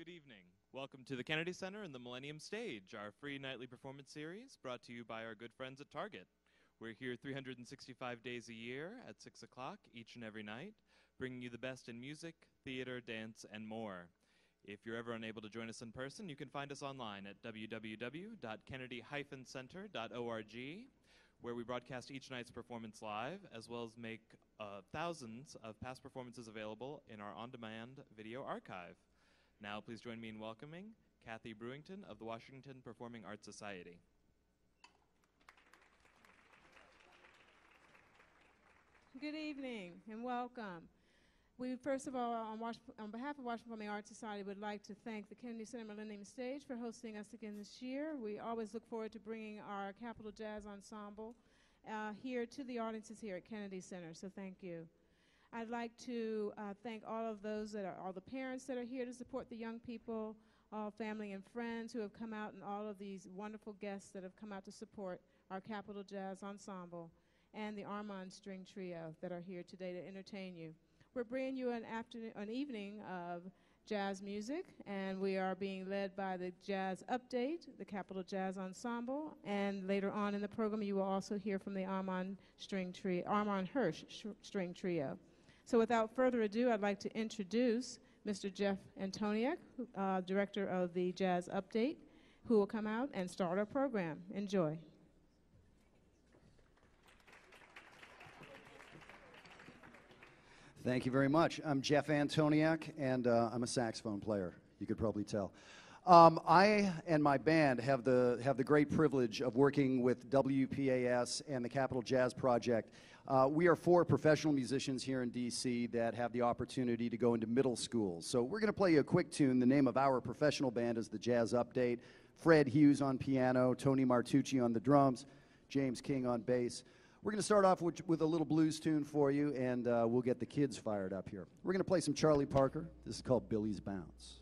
Good evening. Welcome to the Kennedy Center and the Millennium Stage, our free nightly performance series brought to you by our good friends at Target. We're here 365 days a year at 6 o'clock each and every night, bringing you the best in music, theater, dance, and more. If you're ever unable to join us in person, you can find us online at www.kennedy-center.org, where we broadcast each night's performance live, as well as make thousands of past performances available in our on-demand video archive. Now, please join me in welcoming Kathy Brewington of the Washington Performing Arts Society. Good evening and welcome. We, first of all, on behalf of Washington Performing Arts Society, would like to thank the Kennedy Center Millennium Stage for hosting us again this year. We always look forward to bringing our Capital Jazz Ensemble here to the audiences here at Kennedy Center, so thank you. I'd like to thank all of those all the parents that are here to support the young people, all family and friends who have come out, and all of these wonderful guests that have come out to support our Capital Jazz Ensemble, and the Armand String Trio that are here today to entertain you. We're bringing you an evening of jazz music, and we are being led by the Jazz Update, the Capital Jazz Ensemble, and later on in the program you will also hear from the Armand Hirsch String Trio. So without further ado, I'd like to introduce Mr. Jeff Antoniak, Director of the Jazz Update, who will come out and start our program. Enjoy. Thank you very much. I'm Jeff Antoniak, and I'm a saxophone player. You could probably tell. I and my band have the great privilege of working with WPAS and the Capital Jazz Project. We are 4 professional musicians here in D.C. that have the opportunity to go into middle schools. So we're going to play you a quick tune. The name of our professional band is the Jazz Update. Fred Hughes on piano, Tony Martucci on the drums, James King on bass. We're going to start off with a little blues tune for you, and we'll get the kids fired up here. We're going to play some Charlie Parker. This is called Billy's Bounce.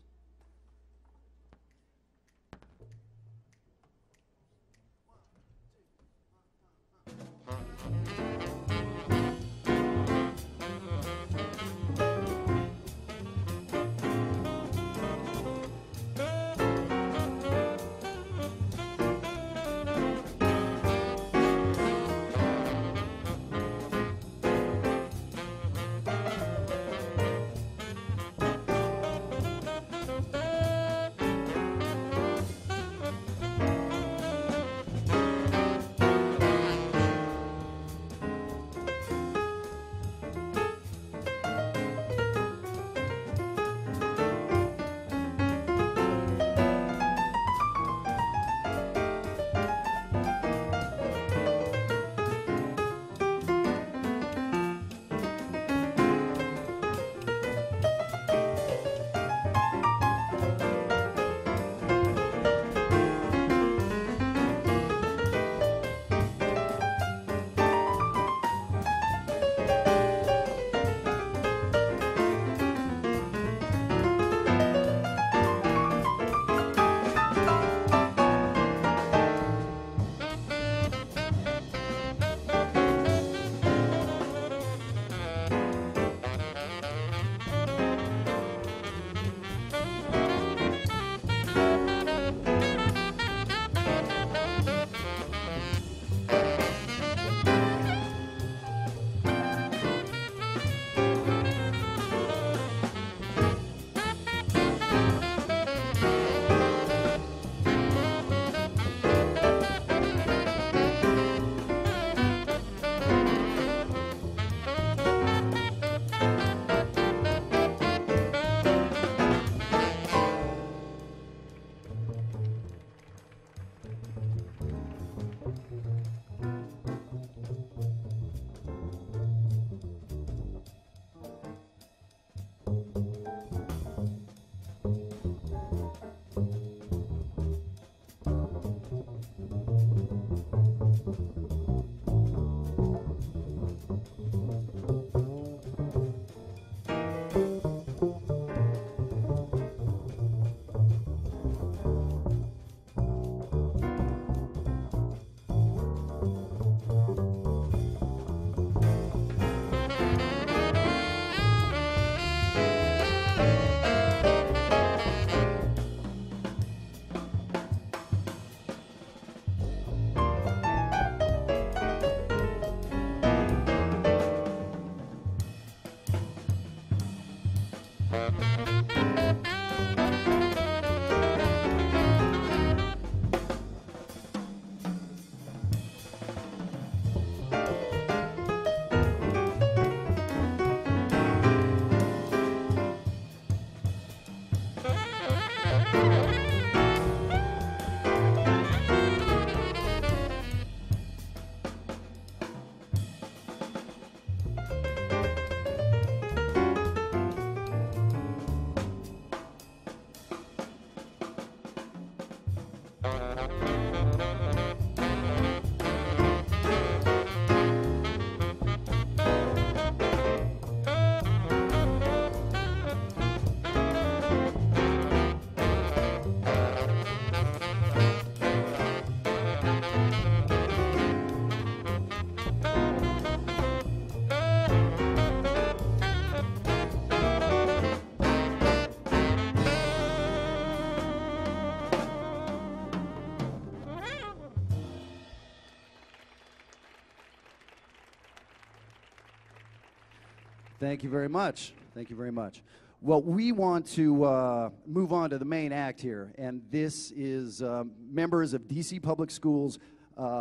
Thank you very much. Thank you very much. Well, we want to move on to the main act here, and this is members of DC Public Schools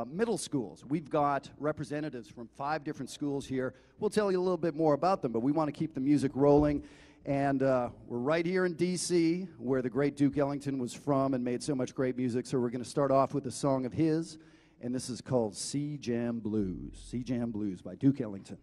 middle schools. We've got representatives from 5 different schools here. We'll tell you a little bit more about them, but we want to keep the music rolling. And we're right here in D.C., where the great Duke Ellington was from and made so much great music. So we're going to start off with a song of his, and this is called Sea Jam Blues. Sea Jam Blues by Duke Ellington.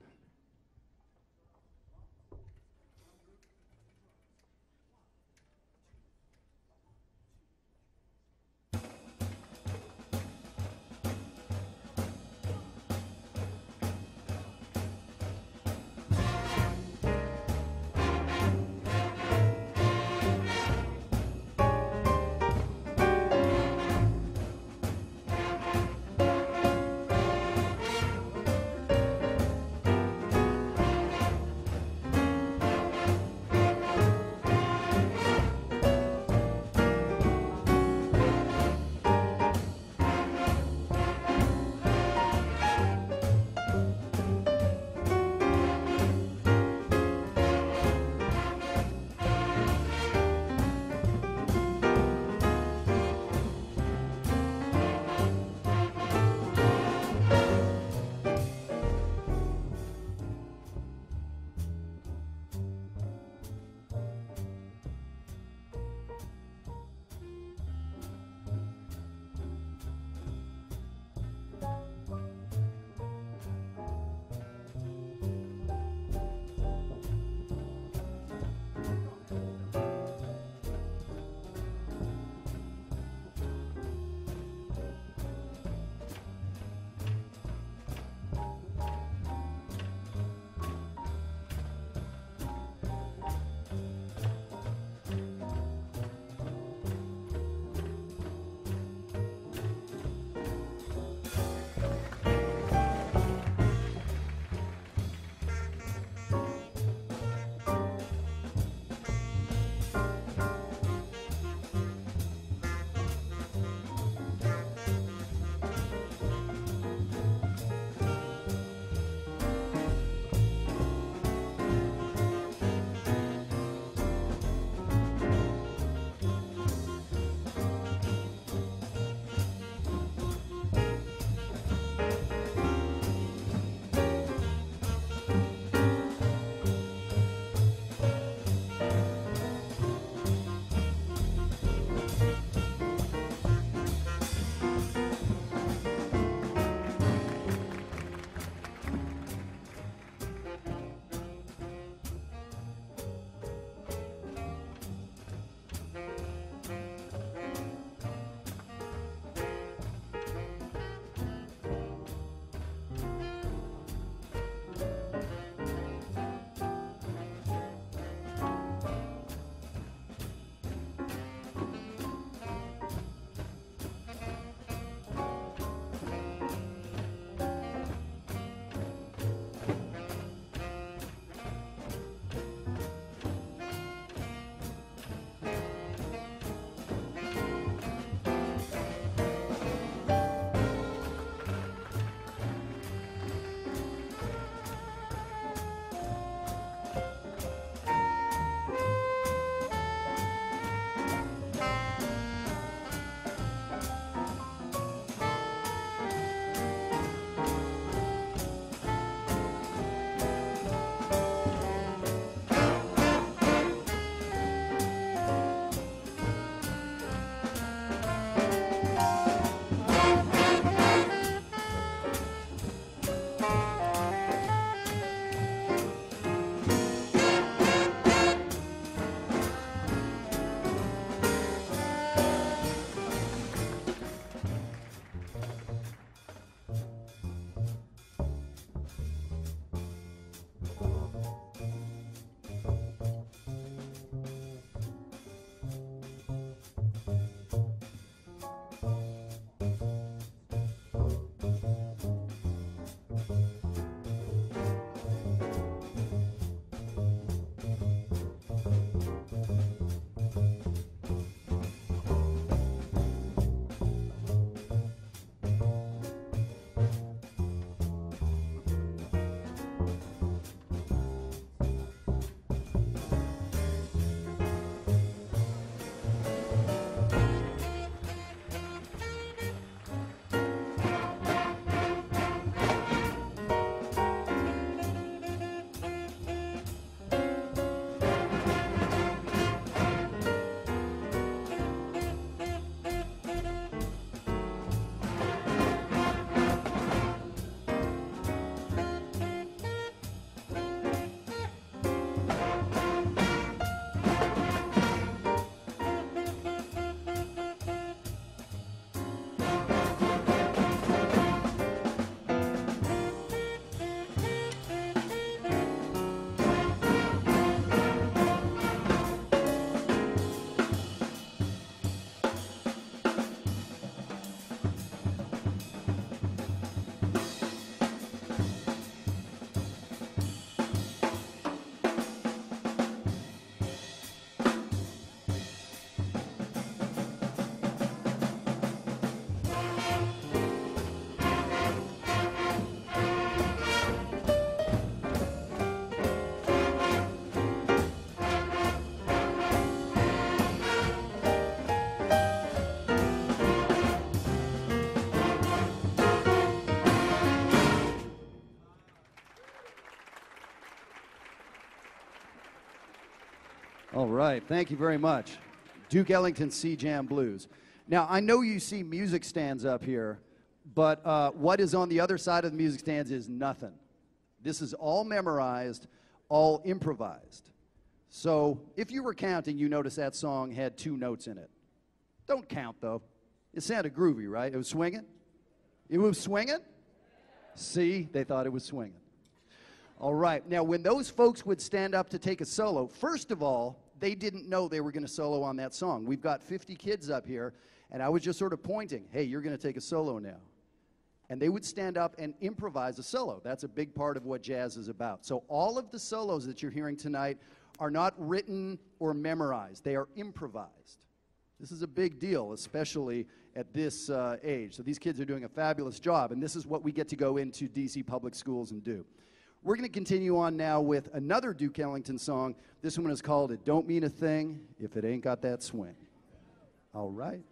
All right, thank you very much. Duke Ellington C Jam Blues. Now, I know you see music stands up here, but what is on the other side of the music stands is nothing. This is all memorized, all improvised. So if you were counting, you notice that song had 2 notes in it. Don't count, though. It sounded groovy, right? It was swinging? It was swinging? See, they thought it was swinging. All right, now when those folks would stand up to take a solo, first of all, they didn't know they were going to solo on that song. We've got 50 kids up here, and I was just sort of pointing, hey, you're going to take a solo now. And they would stand up and improvise a solo. That's a big part of what jazz is about. So all of the solos that you're hearing tonight are not written or memorized. They are improvised. This is a big deal, especially at this age. So these kids are doing a fabulous job, and this is what we get to go into D.C. public schools and do. We're going to continue on now with another Duke Ellington song. This one is called It Don't Mean a Thing If It Ain't Got That Swing. All right.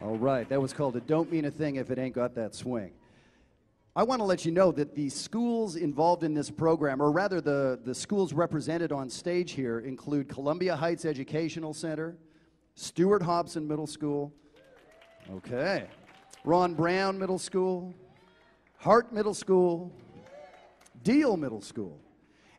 All right, that was called It Don't Mean a Thing If It Ain't Got That Swing. I want to let you know that the schools involved in this program, or rather the schools represented on stage here, include Columbia Heights Educational Center, Stewart Hobson Middle School, okay, Ron Brown Middle School, Hart Middle School, Deal Middle School.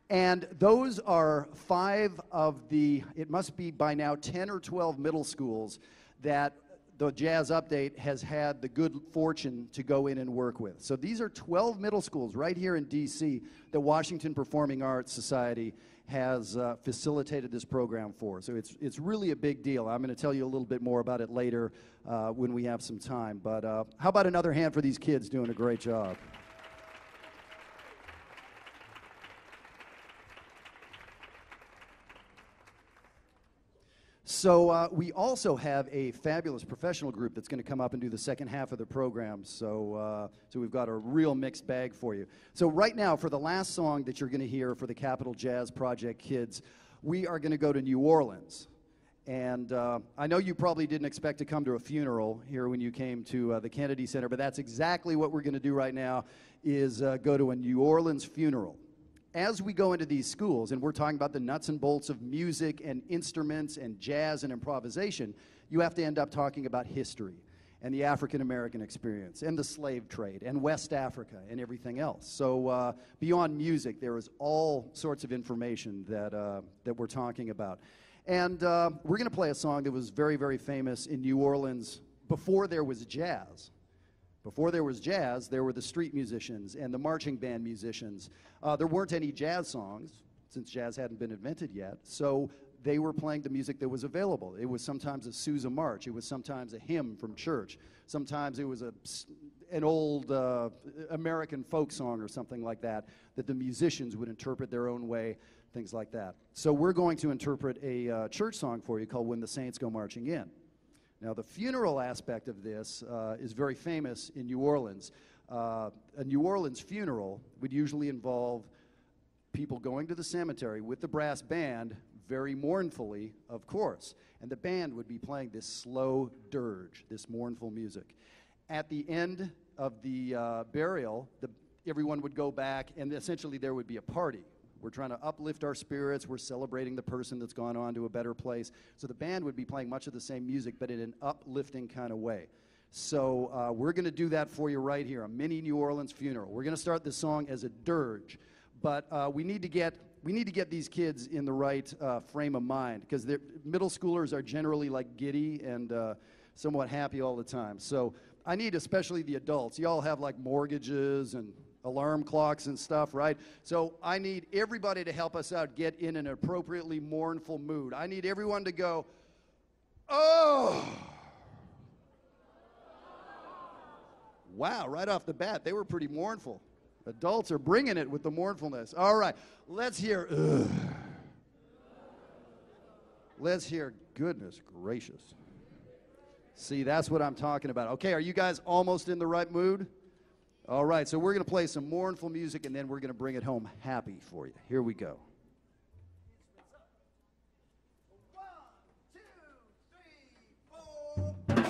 And those are 5 of the, it must be by now 10 or 12 middle schools that the Jazz Update has had the good fortune to go in and work with. So these are 12 middle schools right here in D.C. that Washington Performing Arts Society has facilitated this program for. So it's really a big deal. I'm going to tell you a little bit more about it later when we have some time. But how about another hand for these kids doing a great job? So we also have a fabulous professional group that's going to come up and do the second half of the program. So we've got a real mixed bag for you. So right now, for the last song that you're going to hear for the Capital Jazz Project kids, we are going to go to New Orleans. And I know you probably didn't expect to come to a funeral here when you came to the Kennedy Center, but that's exactly what we're going to do right now, is go to a New Orleans funeral. As we go into these schools, and we're talking about the nuts and bolts of music and instruments and jazz and improvisation, you have to end up talking about history and the African-American experience and the slave trade and West Africa and everything else. So beyond music, there is all sorts of information that we're talking about. And we're going to play a song that was very, very famous in New Orleans before there was jazz. Before there was jazz, there were the street musicians and the marching band musicians. There weren't any jazz songs, since jazz hadn't been invented yet, so they were playing the music that was available. It was sometimes a Sousa march. It was sometimes a hymn from church. Sometimes it was an old American folk song or something like that the musicians would interpret their own way, things like that. So we're going to interpret a church song for you called When the Saints Go Marching In. Now, the funeral aspect of this is very famous in New Orleans. A New Orleans funeral would usually involve people going to the cemetery with the brass band, very mournfully, of course. And the band would be playing this slow dirge, this mournful music. At the end of the burial, everyone would go back, and essentially there would be a party. We're trying to uplift our spirits. We're celebrating the person that's gone on to a better place. So the band would be playing much of the same music, but in an uplifting kind of way. So we're going to do that for you right here, a mini New Orleans funeral. We're going to start this song as a dirge, but we need to get these kids in the right frame of mind, because middle schoolers are generally like giddy and somewhat happy all the time. So I need especially the adults. You all have like mortgages and alarm clocks and stuff, right? So I need everybody to help us out get in an appropriately mournful mood. I need everyone to go, oh! Wow, right off the bat, they were pretty mournful. Adults are bringing it with the mournfulness. All right, let's hear, ugh. Let's hear, goodness gracious. See, that's what I'm talking about. Okay, are you guys almost in the right mood? All right, so we're going to play some mournful music, and then we're going to bring it home happy for you. Here we go. 1, 2, 3, 4.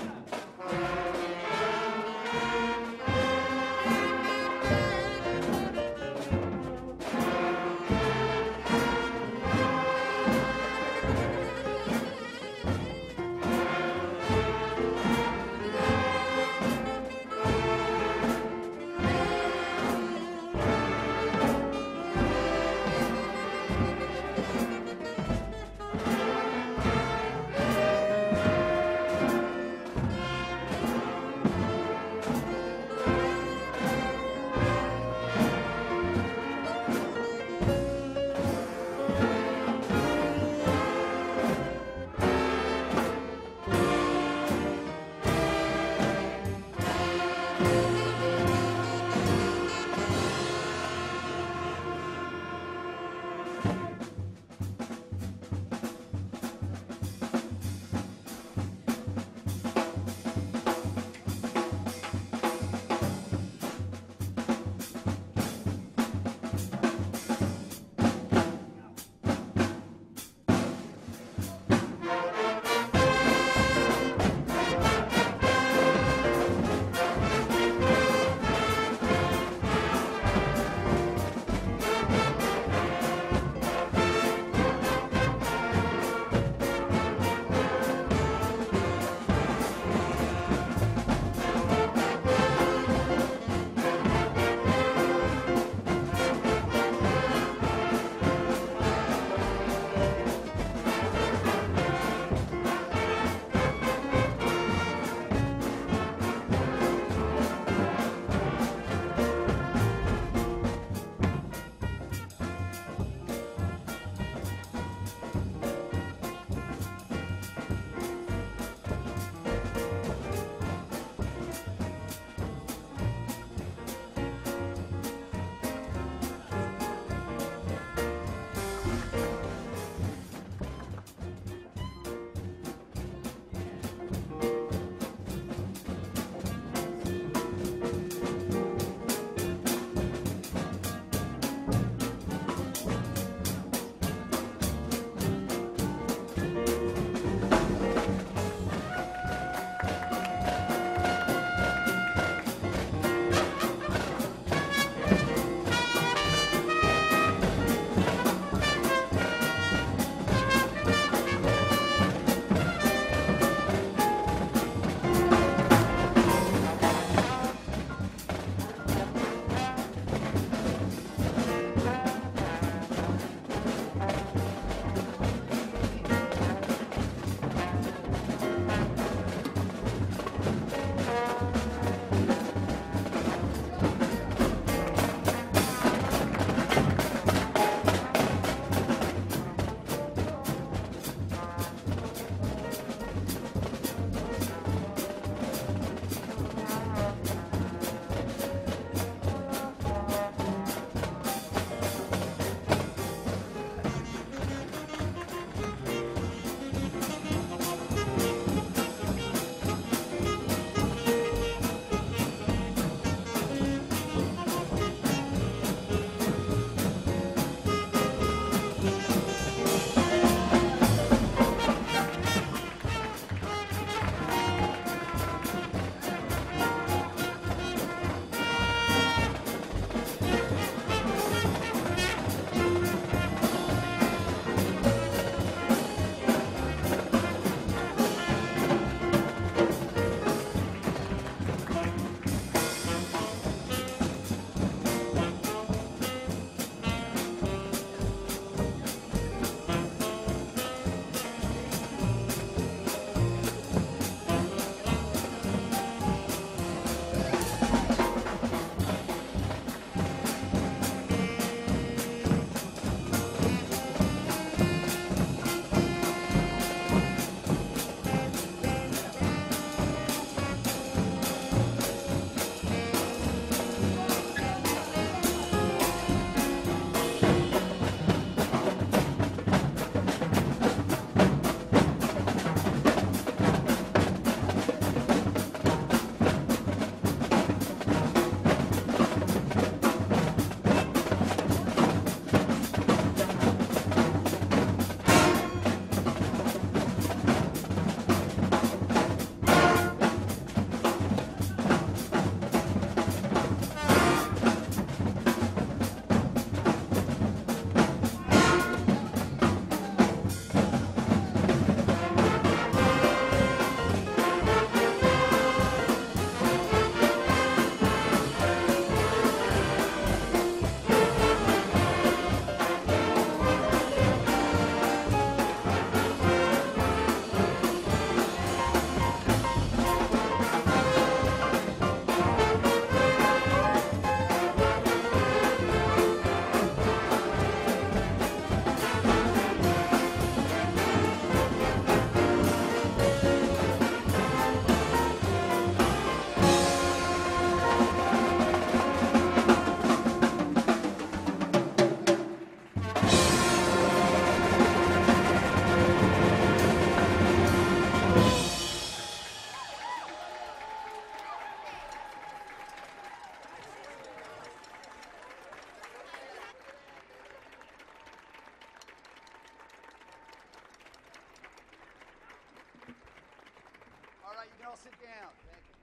all sit down. Thank you.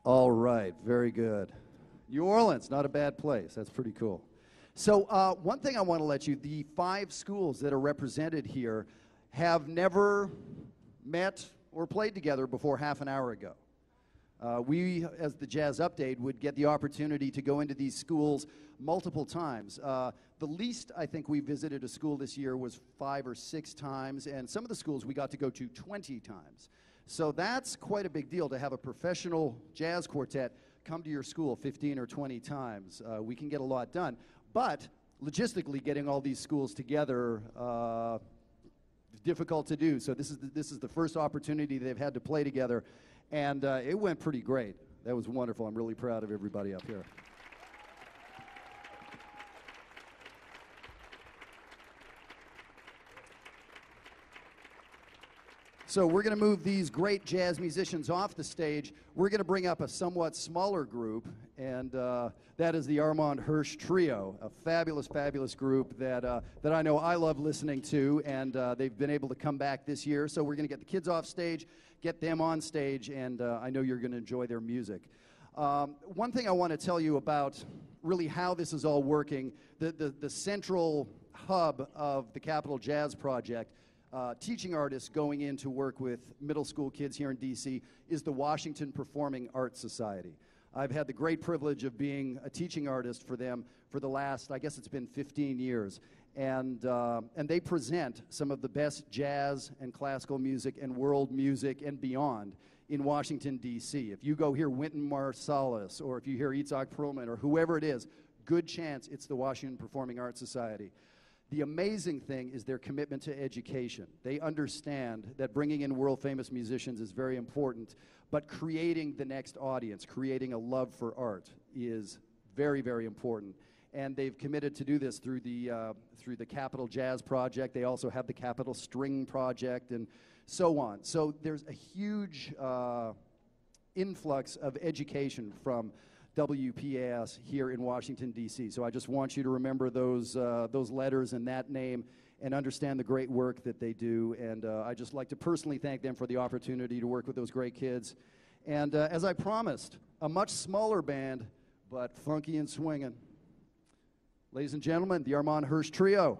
All right, very good. New Orleans, not a bad place. That's pretty cool. So one thing I want to let you, the 5 schools that are represented here have never met or played together before half an hour ago. We, as the Jazz Update, would get the opportunity to go into these schools multiple times. The least I think we visited a school this year was 5 or 6 times, and some of the schools we got to go to 20 times. So that's quite a big deal to have a professional jazz quartet come to your school 15 or 20 times. We can get a lot done. But logistically, getting all these schools together is difficult to do. So this is the first opportunity they've had to play together, and it went pretty great. That was wonderful. I'm really proud of everybody up here. So we're going to move these great jazz musicians off the stage. We're going to bring up a somewhat smaller group, and that is the Armand Hirsch Trio, a fabulous, fabulous group that I know I love listening to, and they've been able to come back this year. So we're going to get the kids off stage, get them on stage, and I know you're going to enjoy their music. One thing I want to tell you about really how this is all working, the central hub of the Capitol Jazz Project, teaching artists going in to work with middle school kids here in D.C. is the Washington Performing Arts Society. I've had the great privilege of being a teaching artist for them for the last, I guess it's been 15 years. And they present some of the best jazz and classical music and world music and beyond in Washington, D.C. If you go hear Wynton Marsalis, or if you hear Itzhak Perlman, or whoever it is, good chance it's the Washington Performing Arts Society. The amazing thing is their commitment to education. They understand that bringing in world-famous musicians is very important, but creating the next audience, creating a love for art is very, very important. And they've committed to do this through the Capitol Jazz Project. They also have the Capitol String Project and so on. So there's a huge influx of education from WPAS here in Washington, D.C. So I just want you to remember those letters and that name and understand the great work that they do. And I'd just like to personally thank them for the opportunity to work with those great kids. And as I promised, a much smaller band, but funky and swinging. Ladies and gentlemen, the Armand Hirsch Trio.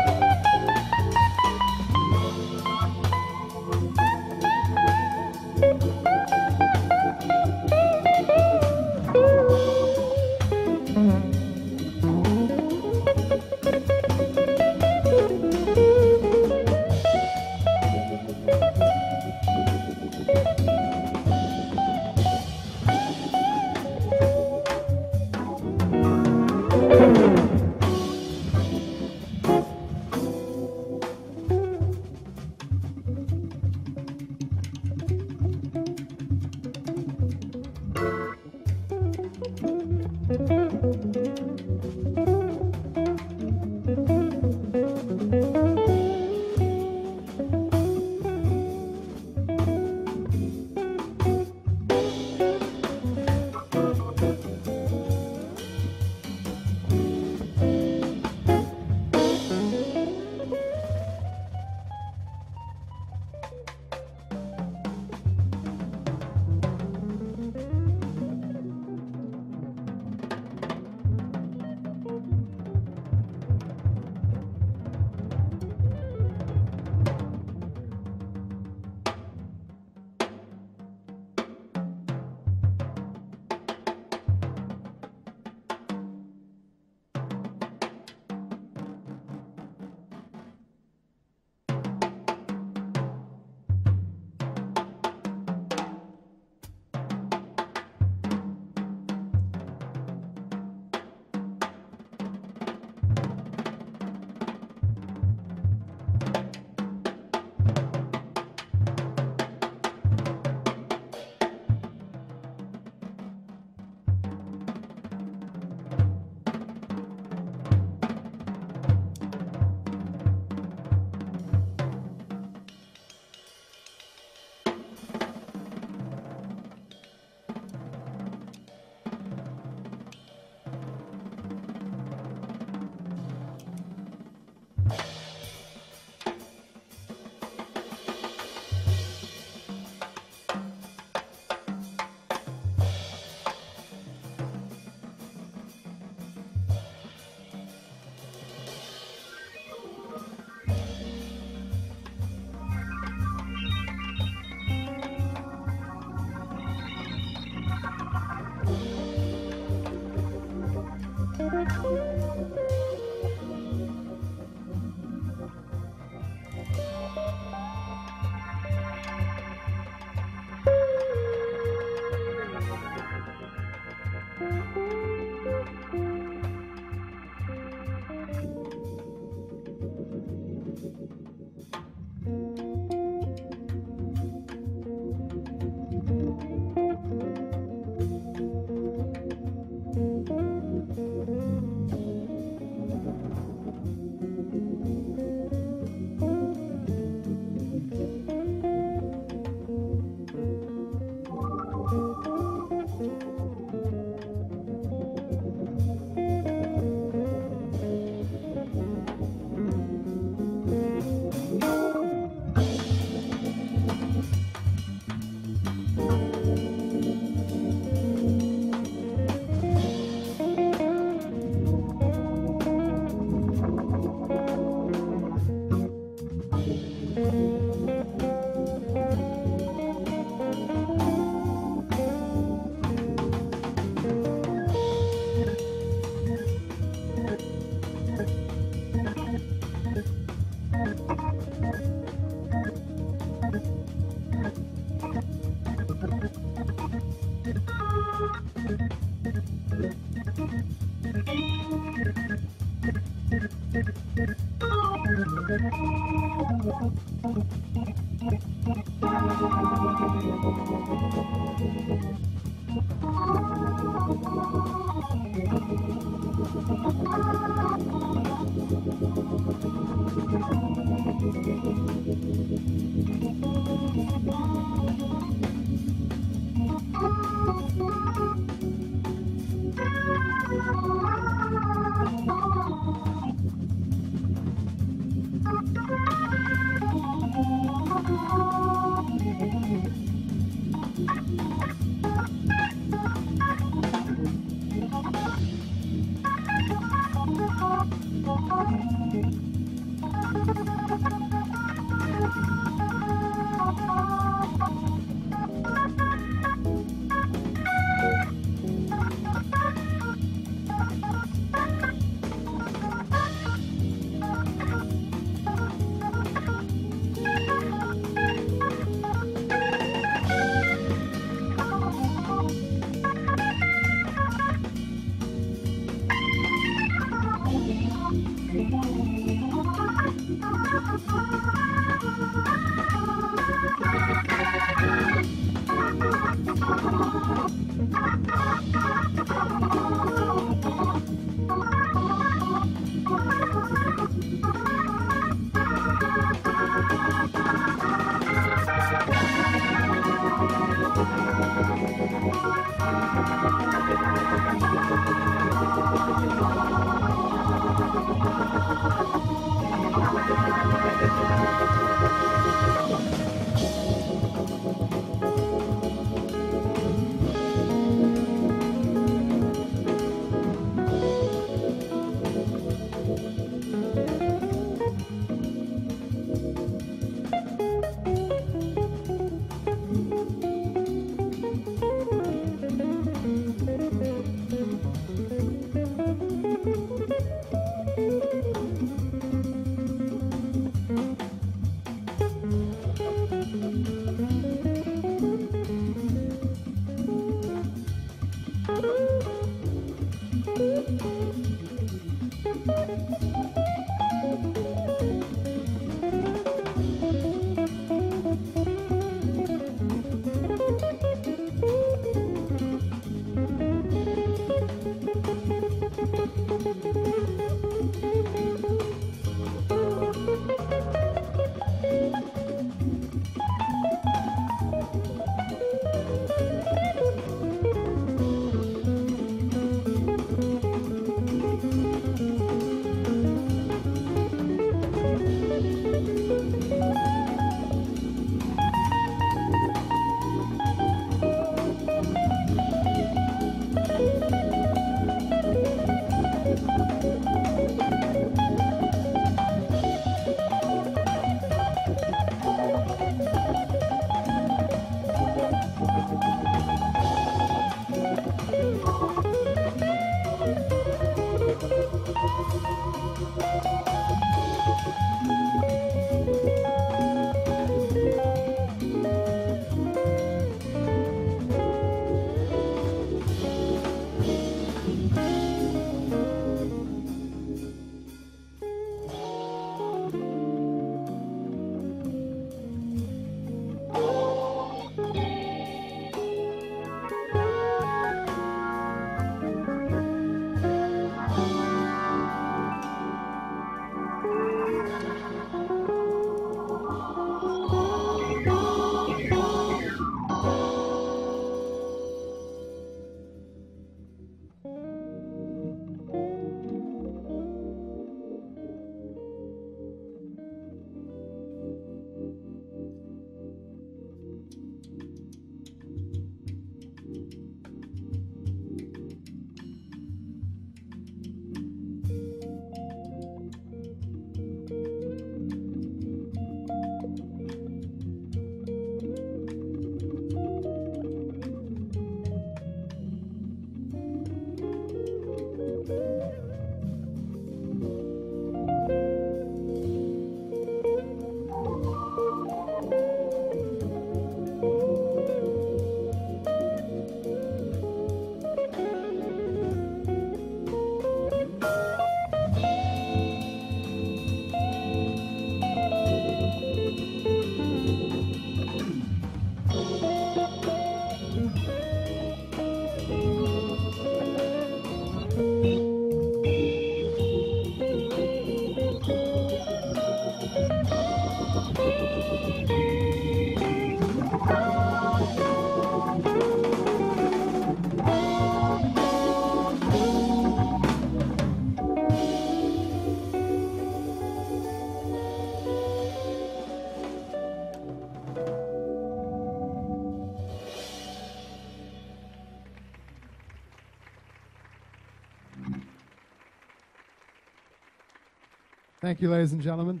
Thank you, ladies and gentlemen.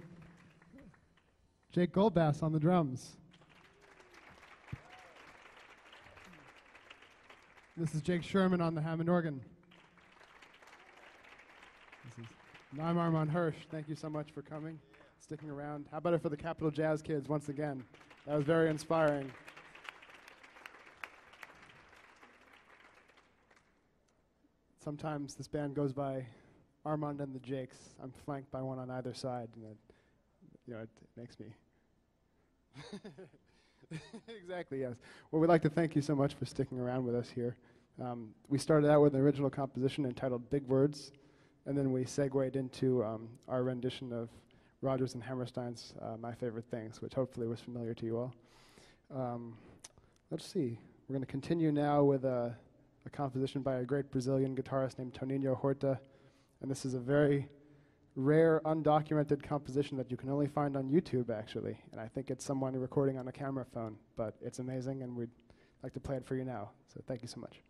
Jake Goldbass on the drums. This is Jake Sherman on the Hammond organ. And I'm Armand Hirsch. Thank you so much for coming, sticking around. How about it for the Capitol Jazz kids once again? That was very inspiring. Sometimes this band goes by Armand and the Jakes. I'm flanked by one on either side, and it makes me. Exactly, yes. Well, we'd like to thank you so much for sticking around with us here. We started out with an original composition entitled Big Words, and then we segued into our rendition of Rodgers and Hammerstein's My Favorite Things, which hopefully was familiar to you all. Let's see. We're going to continue now with a composition by a great Brazilian guitarist named Toninho Horta, and this is a very rare, undocumented composition that you can only find on YouTube, actually, and I think it's someone recording on a camera phone, but it's amazing, and we'd like to play it for you now, so thank you so much.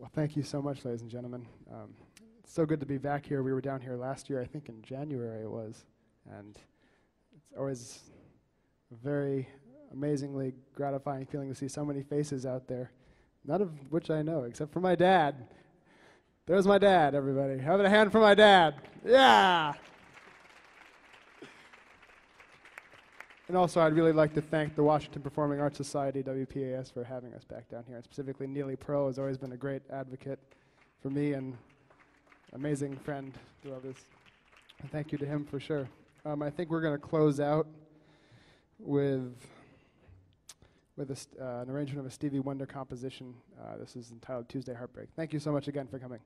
Well, thank you so much, ladies and gentlemen. It's so good to be back here. We were down here last year, I think in January it was, and it's always a very amazingly gratifying feeling to see so many faces out there, none of which I know, except for my dad. There's my dad, everybody. Have a hand for my dad. Yeah! And also, I'd really like to thank the Washington Performing Arts Society, WPAS, for having us back down here. And specifically, Neely Pro has always been a great advocate for me and amazing friend throughout this. And thank you to him for sure. I think we're going to close out with an arrangement of a Stevie Wonder composition. This is entitled Tuesday Heartbreak. Thank you so much again for coming.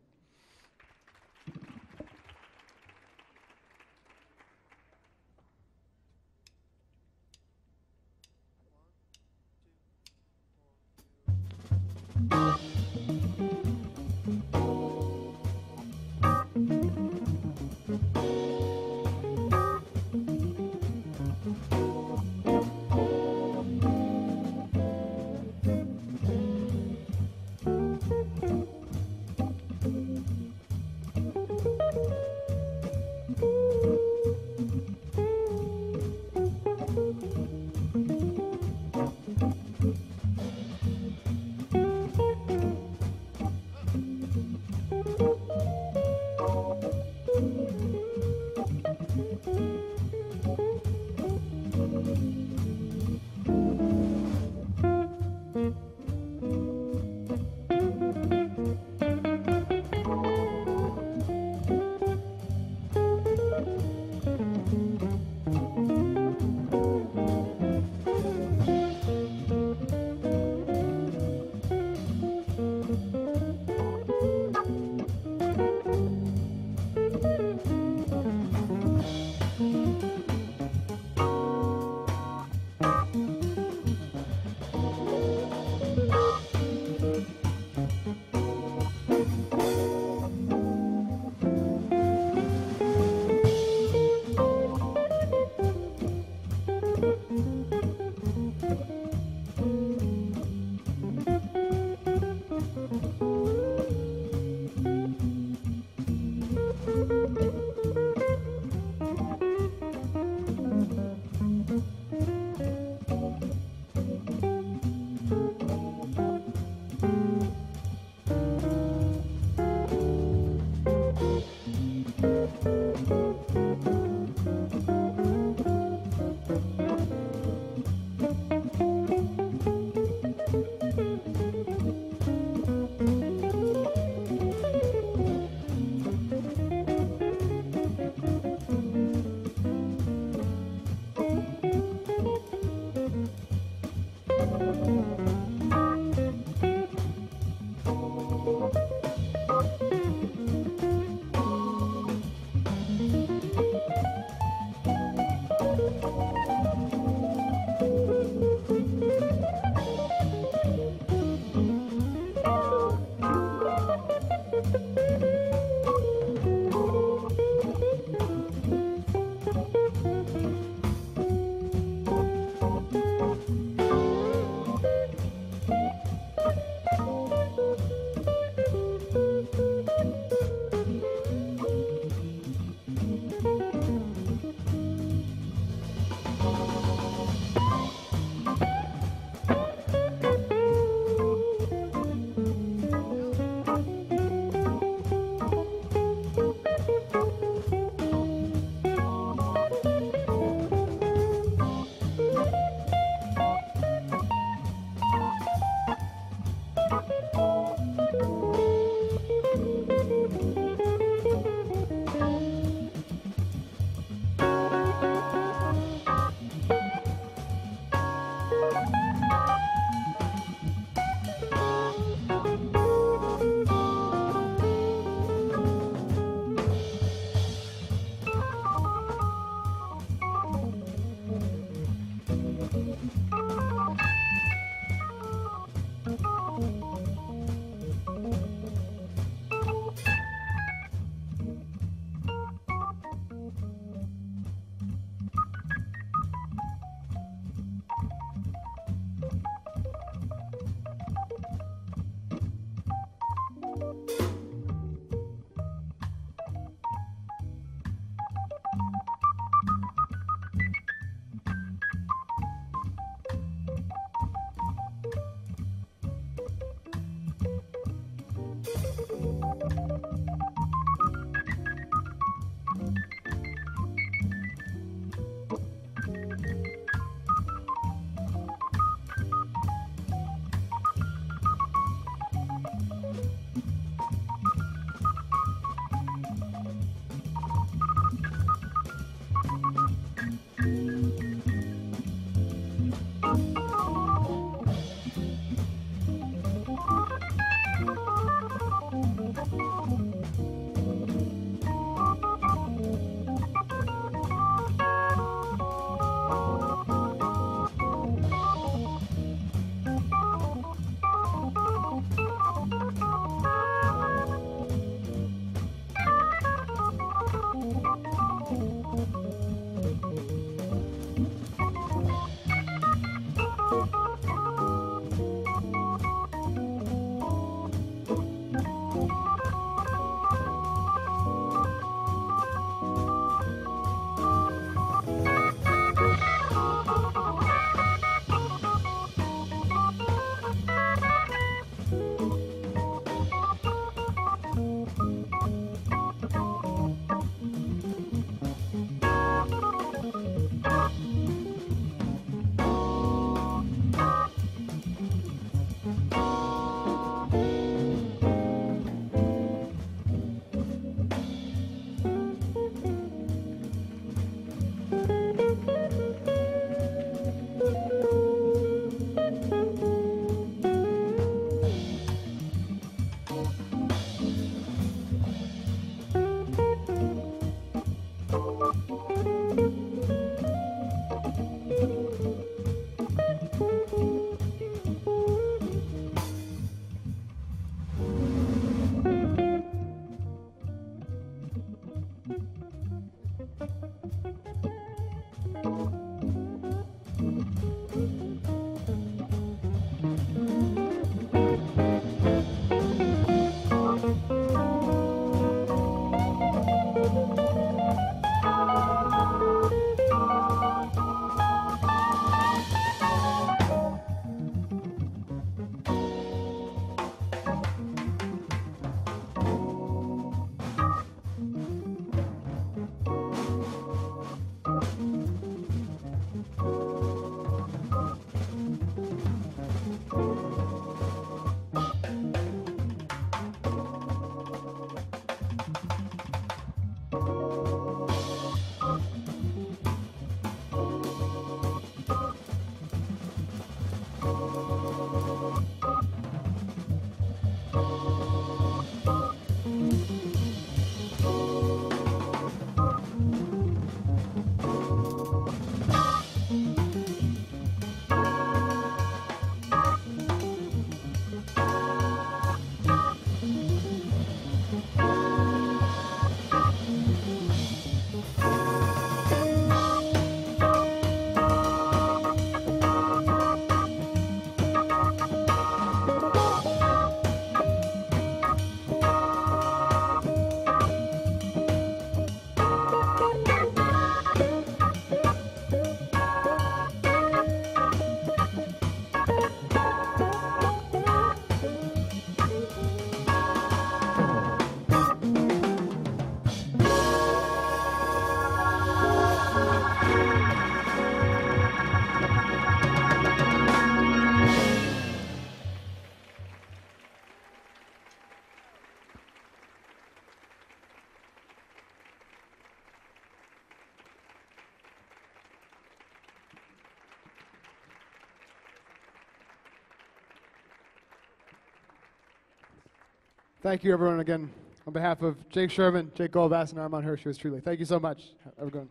Thank you, everyone, again. On behalf of Jake Sherman, Jake Goldbass, and Armand Hirsch, yours truly. Thank you so much. Have a good one.